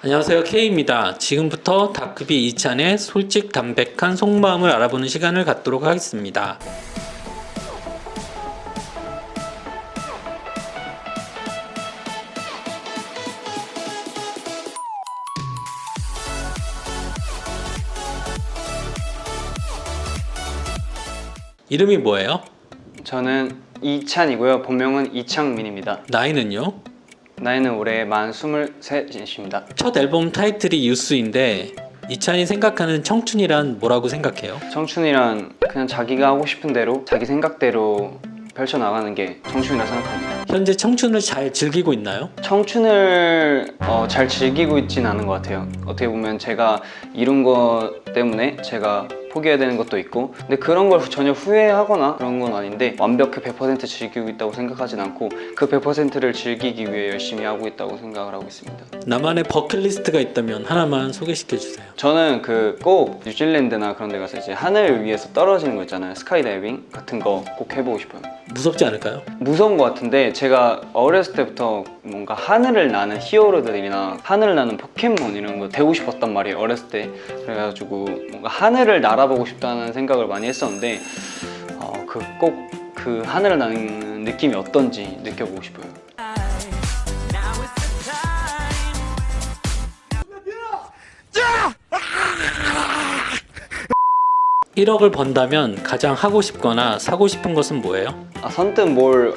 안녕하세요, K입니다. 지금부터 다크비 이찬의 솔직 담백한 속마음을 알아보는 시간을 갖도록 하겠습니다. 이름이 뭐예요? 저는 이찬이고요. 본명은 이창민입니다. 나이는요? 나이는 올해 만 23입니다. 첫 앨범 타이틀이 유스인데 이찬이 생각하는 청춘이란 뭐라고 생각해요? 청춘이란 그냥 자기가 하고 싶은 대로 자기 생각대로 펼쳐나가는 게 청춘이라 생각합니다. 현재 청춘을 잘 즐기고 있나요? 청춘을 잘 즐기고 있진 않은 것 같아요. 어떻게 보면 제가 이룬 것 때문에 제가 포기해야 되는 것도 있고, 근데 그런 걸 전혀 후회하거나 그런 건 아닌데 완벽히 100% 즐기고 있다고 생각하진 않고 그 100%를 즐기기 위해 열심히 하고 있다고 생각을 하고 있습니다. 나만의 버킷리스트가 있다면 하나만 소개시켜 주세요. 저는 꼭 뉴질랜드나 그런 데 가서 이제 하늘 위에서 떨어지는 거 있잖아요. 스카이다이빙 같은 거 꼭 해보고 싶어요. 무섭지 않을까요? 무서운 것 같은데 제가 어렸을 때부터 뭔가 하늘을 나는 히어로들이나 하늘을 나는 포켓몬 이런 거 되고 싶었단 말이에요, 어렸을 때. 그래가지고 뭔가 하늘을 날아보고 싶다는 생각을 많이 했었는데 꼭 그 하늘을 나는 느낌이 어떤지 느껴보고 싶어요. 1억을 번다면 가장 하고 싶거나 사고 싶은 것은 뭐예요? 선뜻 뭘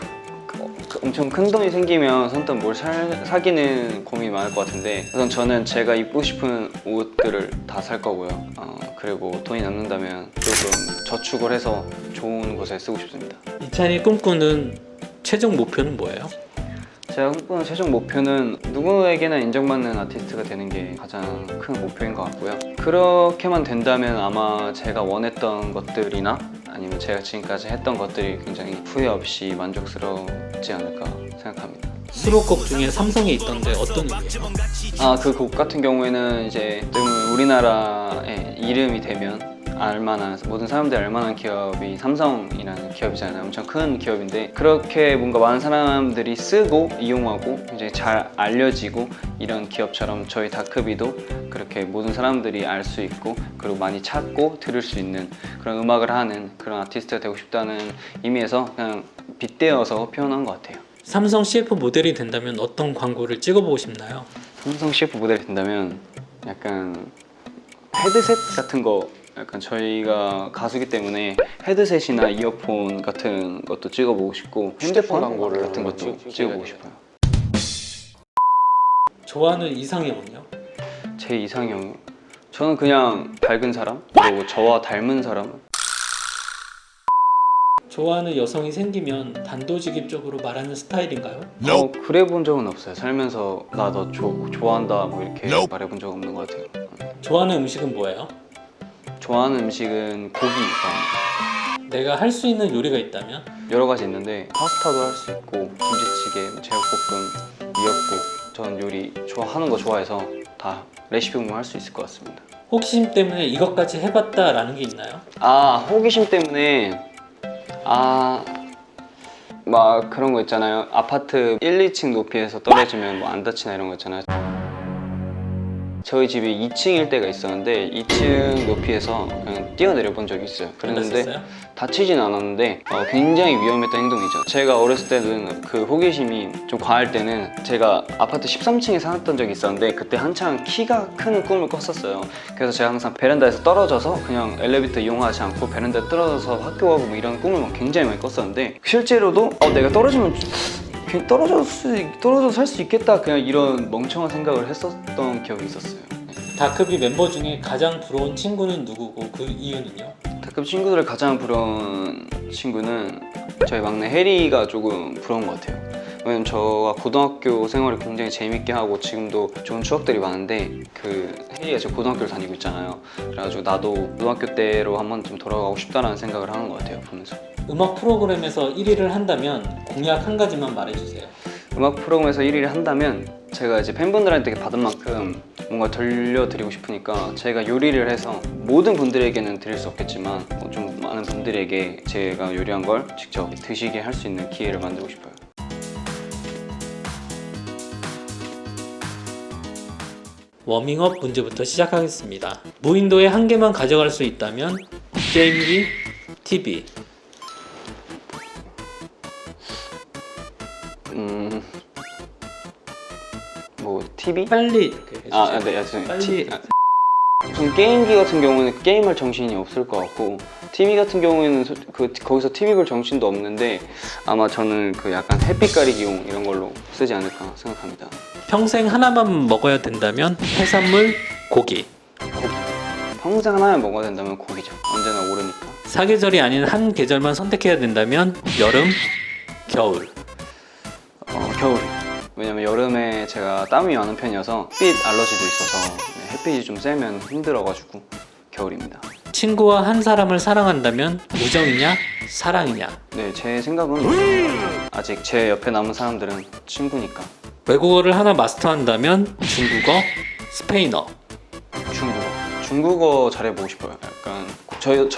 엄청 큰 돈이 생기면 선뜻 뭘 사기는 고민이 많을 것 같은데, 우선 저는 제가 입고 싶은 옷들을 다 살 거고요. 그리고 돈이 남는다면 조금 저축을 해서 좋은 곳에 쓰고 싶습니다. 이찬이 꿈꾸는 최종 목표는 뭐예요? 제가 꿈꾸는 최종 목표는 누구에게나 인정받는 아티스트가 되는 게 가장 큰 목표인 것 같고요. 그렇게만 된다면 아마 제가 원했던 것들이나 아니면 제가 지금까지 했던 것들이 굉장히 후회 없이 만족스럽지 않을까 생각합니다. 수록곡 중에 삼성에 있던데 어떤 의미예요? 그 곡 같은 경우에는 이제 우리나라의 이름이 되면 알만한, 모든 사람들이 알만한 기업이 삼성이라는 기업이잖아요. 엄청 큰 기업인데 그렇게 뭔가 많은 사람들이 쓰고 이용하고 이제 잘 알려지고 이런 기업처럼 저희 다크비도 그렇게 모든 사람들이 알 수 있고 그리고 많이 찾고 들을 수 있는 그런 음악을 하는 그런 아티스트가 되고 싶다는 의미에서 그냥 빗대어서 표현한 것 같아요. 삼성 CF 모델이 된다면 어떤 광고를 찍어보고 싶나요? 삼성 CF 모델이 된다면 약간 헤드셋 같은 거, 약간 저희가 가수기 때문에 헤드셋이나 이어폰 같은 것도 찍어보고 싶고 핸드폰 광고를 같은 것도 찍어보고 싶어요. 좋아하는 이상형은요? 제 이상형, 저는 그냥 밝은 사람, 그리고 저와 닮은 사람. 좋아하는 여성이 생기면 단도직입적으로 말하는 스타일인가요? 그래 본 적은 없어요. 살면서 나 너 좋아한다 뭐 이렇게 말해본 적 없는 것 같아요. 좋아하는 음식은 뭐예요? 좋아하는 음식은 고기 좋아합니다. 내가 할 수 있는 요리가 있다면? 여러 가지 있는데 파스타도 할 수 있고 김치찌개, 제육볶음, 미역국. 저는 요리 하는 거 좋아해서 다 레시피 보면 할 수 있을 것 같습니다. 호기심 때문에 이것까지 해봤다라는 게 있나요? 호기심 때문에 막 그런 거 있잖아요. 아파트 1, 2층 높이에서 떨어지면 뭐 안 다치나 이런 거 있잖아요. 저희 집이 2층일 때가 있었는데 2층 높이에서 그냥 뛰어내려 본 적이 있어요. 그랬는데 다쳤어요? 다치진 않았는데 굉장히 위험했던 행동이죠. 제가 어렸을 때는 그 호기심이 좀 과할 때는 제가 아파트 13층에 살았던 적이 있었는데 그때 한창 키가 큰 꿈을 꿨었어요. 그래서 제가 항상 베란다에서 떨어져서 그냥 엘리베이터 이용하지 않고 베란다에 떨어져서 학교 가고 뭐 이런 꿈을 굉장히 많이 꿨었는데, 실제로도 내가 떨어지면 떨어져서 살 수 있겠다, 그냥 이런 멍청한 생각을 했었던 기억이 있었어요. 다크비 멤버 중에 가장 부러운 친구는 누구고 그 이유는요? 다크비 친구들을 가장 부러운 친구는 저희 막내 해리가 조금 부러운 것 같아요. 왜냐면 저가 고등학교 생활을 굉장히 재밌게 하고 지금도 좋은 추억들이 많은데 해리가 지금 고등학교를 다니고 있잖아요. 그래가지고 나도 고등학교 때로 한번 좀 돌아가고 싶다라는 생각을 하는 것 같아요, 보면서. 음악 프로그램에서 1위를 한다면 공약 한 가지만 말해주세요. 음악 프로그램에서 1위를 한다면 제가 이제 팬분들한테 받은 만큼 뭔가 돌려드리고 싶으니까 제가 요리를 해서 모든 분들에게는 드릴 수 없겠지만 좀 많은 분들에게 제가 요리한 걸 직접 드시게 할 수 있는 기회를 만들고 싶어요. 워밍업 문제부터 시작하겠습니다. 무인도에 한 개만 가져갈 수 있다면 게임기, TV. 뭐 TV? 빨리 이렇게 해주세요. 네, 빨리. 우선 게임기 같은 경우는 게임할 정신이 없을 것 같고, TV 같은 경우에는 거기서 TV 볼 정신도 없는데 아마 저는 그 약간 햇빛 가리기용 이런 걸로 쓰지 않을까 생각합니다. 평생 하나만 먹어야 된다면 해산물, 고기. 평생 하나만 먹어야 된다면 고기죠. 언제나 오르니까. 사계절이 아닌 한 계절만 선택해야 된다면 여름, 겨울. 겨울이. 왜냐면 여름에 제가 땀이 많은 편이어서 햇빛 알러지도 있어서 햇빛이 좀 세면 힘들어가지고 겨울입니다. 친구와 한 사람을 사랑한다면 우정이냐, 사랑이냐. 네, 제 생각은 아직 제 옆에 남은 사람들은 친구니까. 외국어를 하나 마스터한다면 중국어, 스페인어. 중국어 잘해보고 싶어요. 약간 저희가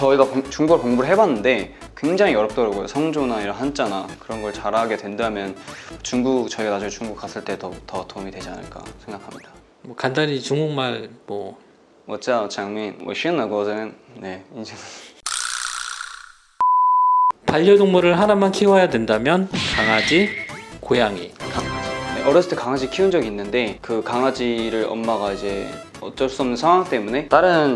중국어 공부를 해봤는데 굉장히 어렵더라고요. 성조나 이런 한자나 그런 걸 잘하게 된다면 저희가 나중에 중국 갔을 때 더 도움이 되지 않을까 생각합니다. 뭐 간단히 중국말 뭐 我叫장민，我是哪国人。 네, 이제 반려동물을 하나만 키워야 된다면 강아지, 고양이. 네, 어렸을 때 강아지 키운 적이 있는데 그 강아지를 엄마가 이제 어쩔 수 없는 상황 때문에 다른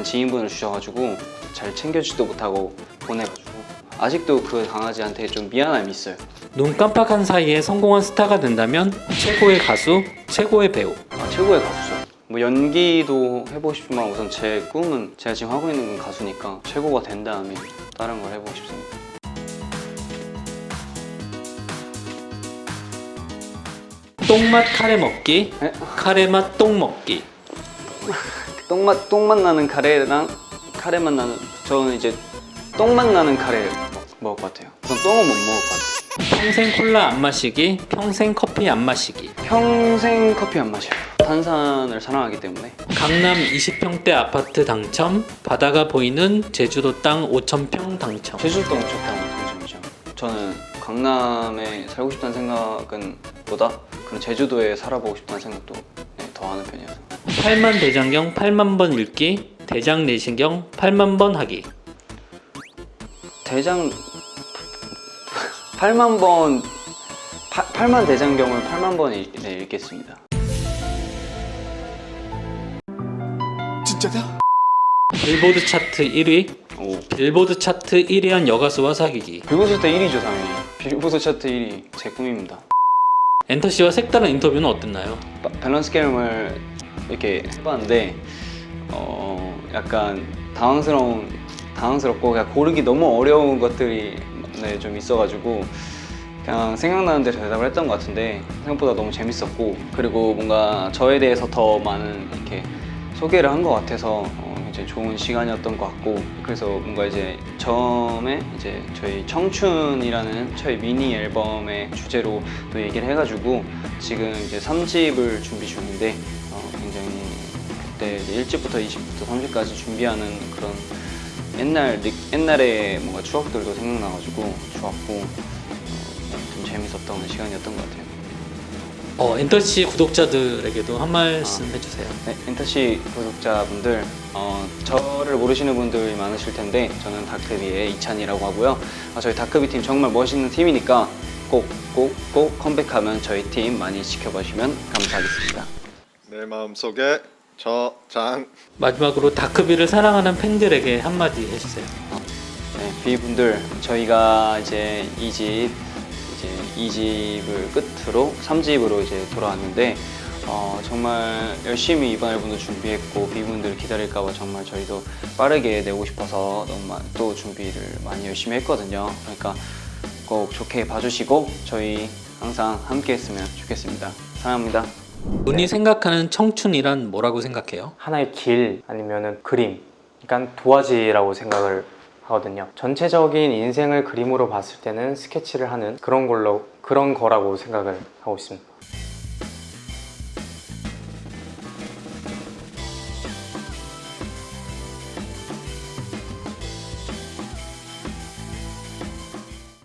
지인분을 주셔가지고 잘 챙겨주지도 못하고 보내가지고 아직도 그 강아지한테 좀 미안함이 있어요. 눈 깜빡한 사이에 성공한 스타가 된다면 최고의 가수, 최고의 배우. 최고의 가수죠. 뭐 연기도 해보고 싶지만 우선 제 꿈은 제가 지금 하고 있는 건 가수니까 최고가 된 다음에 다른 걸 해보고 싶습니다. 똥맛 카레 먹기, 네? 카레맛 똥 먹기. 똥맛 나는 카레랑 카레맛 나는 저는 이제 똥맛 나는 카레 먹을 것 같아요. 우선 똥은 못 먹을 것 같아요. 평생 콜라 안 마시기, 평생 커피 안 마시기. 평생 커피 안 마셔요. 탄산을 사랑하기 때문에. 강남 20평대 아파트 당첨, 바다가 보이는 제주도 땅 5,000평 당첨. 제주도 엄청 당첨이죠. 저는 강남에 살고 싶다는 생각은 보다 그런 제주도에 살아보고 싶다는 생각도 더 하는 편이어서. 8만 대장경 8만 번 읽기, 대장 내신경 8만 번 하기. 대장 8만 번 8만 대장경을 8만 번 읽겠습니다. 진짜냐? 빌보드 차트 1위, 오. 빌보드 차트 1위한 여가수와 사귀기. 빌보드 차트 1위죠 당연히. 빌보드 차트 1위 제 꿈입니다. 엔터 씨와 색다른 인터뷰는 어땠나요? 밸런스 게임을 이렇게 해봤는데 약간 당황스럽고 그냥 고르기 너무 어려운 것들이 좀 있어가지고 그냥 생각나는 대로 대답을 했던 것 같은데 생각보다 너무 재밌었고, 그리고 뭔가 저에 대해서 더 많은 이렇게 소개를 한 것 같아서 이제 좋은 시간이었던 것 같고, 그래서 뭔가 이제 처음에 이제 저희 청춘이라는 저희 미니 앨범의 주제로 또 얘기를 해가지고 지금 이제 3집을 준비 중인데 굉장히 그때 1집부터 2집부터 3집까지 준비하는 그런 옛날에 뭔가 추억들도 생각나가지고 좋았고 좀 재밌었던 시간이었던 것 같아요. 엔터 씨 구독자들에게도 한 말씀 해주세요. 네, 엔터씨 구독자분들, 저를 모르시는 분들이 많으실 텐데 저는 다크비의 이찬이라고 하고요. 저희 다크비 팀 정말 멋있는 팀이니까 꼭 컴백하면 저희 팀 많이 지켜봐주시면 감사하겠습니다. 내 마음속에 저장. 마지막으로 다크비를 사랑하는 팬들에게 한마디 해주세요. 네, 비분들, 저희가 이제 2집을 끝으로 3집으로 이제 돌아왔는데 정말 열심히 이번 앨범도 준비했고 비분들 기다릴까봐 정말 저희도 빠르게 내고 싶어서 너무 또 준비를 많이 열심히 했거든요. 그러니까 꼭 좋게 봐주시고 저희 항상 함께 했으면 좋겠습니다. 사랑합니다. 눈이 생각하는 청춘이란 뭐라고 생각해요? 하나의 길 아니면은 그림, 그러니까 도화지라고 생각을 하거든요. 전체적인 인생을 그림으로 봤을 때는 스케치를 하는 그런 거라고 생각을 하고 있습니다.